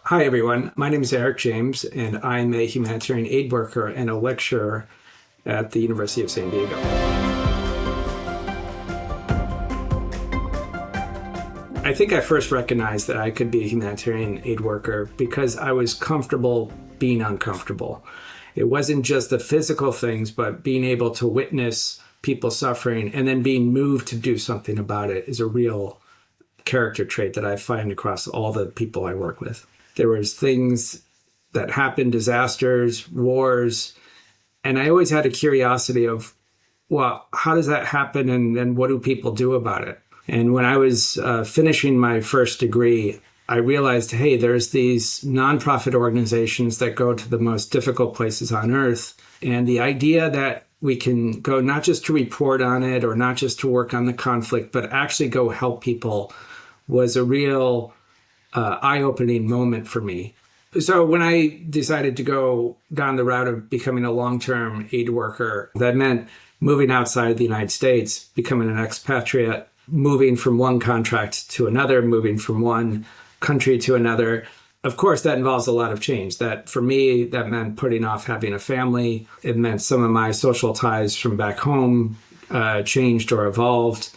Hi, everyone. My name is Eric James, and I'm a humanitarian aid worker and a lecturer at the University of San Diego. I think I first recognized that I could be a humanitarian aid worker because I was comfortable being uncomfortable. It wasn't just the physical things, but being able to witness people suffering and then being moved to do something about it is a real character trait that I find across all the people I work with. There was things that happened, disasters, wars, and I always had a curiosity of, well, how does that happen and what do people do about it? And when I was finishing my first degree, I realized, hey, there's these nonprofit organizations that go to the most difficult places on earth. And the idea that we can go not just to report on it or not just to work on the conflict, but actually go help people was a real eye-opening moment for me. So when I decided to go down the route of becoming a long-term aid worker, that meant moving outside of the United States, becoming an expatriate, moving from one contract to another, moving from one country to another. Of course, that involves a lot of change. That for me, that meant putting off having a family. It meant some of my social ties from back home changed or evolved.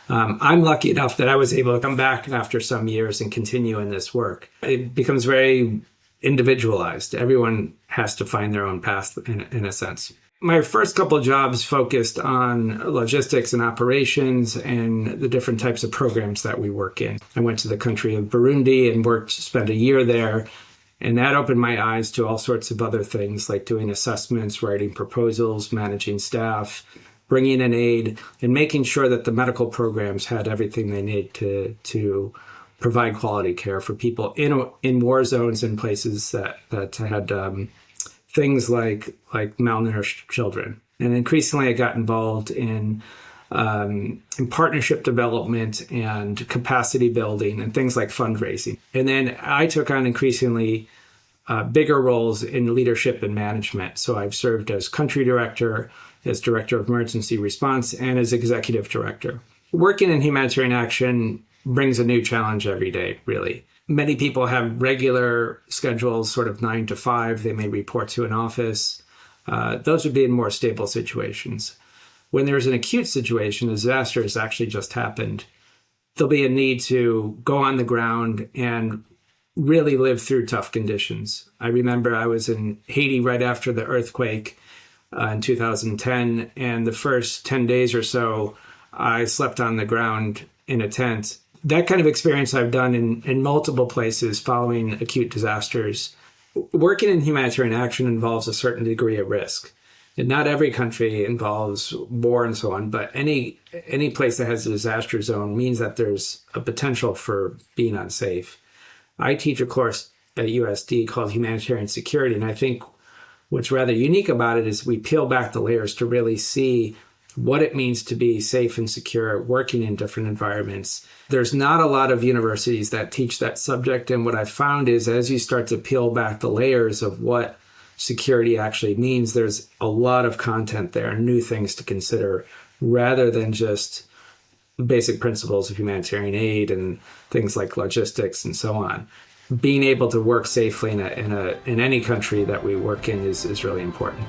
I'm lucky enough that I was able to come back after some years and continue in this work. It becomes very individualized. Everyone has to find their own path in a sense. My first couple of jobs focused on logistics and operations and the different types of programs that we work in. I went to the country of Burundi and spent a year there. And that opened my eyes to all sorts of other things like doing assessments, writing proposals, managing staff, bringing in aid, and making sure that the medical programs had everything they need to provide quality care for people in war zones and places that had things like malnourished children. And increasingly, I got involved in partnership development and capacity building and things like fundraising. And then I took on increasingly bigger roles in leadership and management. So I've served as country director, as director of emergency response, and as executive director. Working in humanitarian action brings a new challenge every day, really. Many people have regular schedules, sort of 9 to 5. They may report to an office. Those would be in more stable situations. When there's an acute situation, a disaster has actually just happened, there'll be a need to go on the ground and really live through tough conditions. I remember I was in Haiti right after the earthquake in 2010, and the first 10 days or so, I slept on the ground in a tent. That kind of experience I've done in multiple places following acute disasters. Working in humanitarian action involves a certain degree of risk. And not every country involves war and so on, but any place that has a disaster zone means that there's a potential for being unsafe. I teach a course at USD called Humanitarian Security, and I think what's rather unique about it is we peel back the layers to really see what it means to be safe and secure working in different environments. There's not a lot of universities that teach that subject. And what I found is as you start to peel back the layers of what security actually means, there's a lot of content there, new things to consider, rather than just basic principles of humanitarian aid and things like logistics and so on. Being able to work safely in any country that we work in is really important.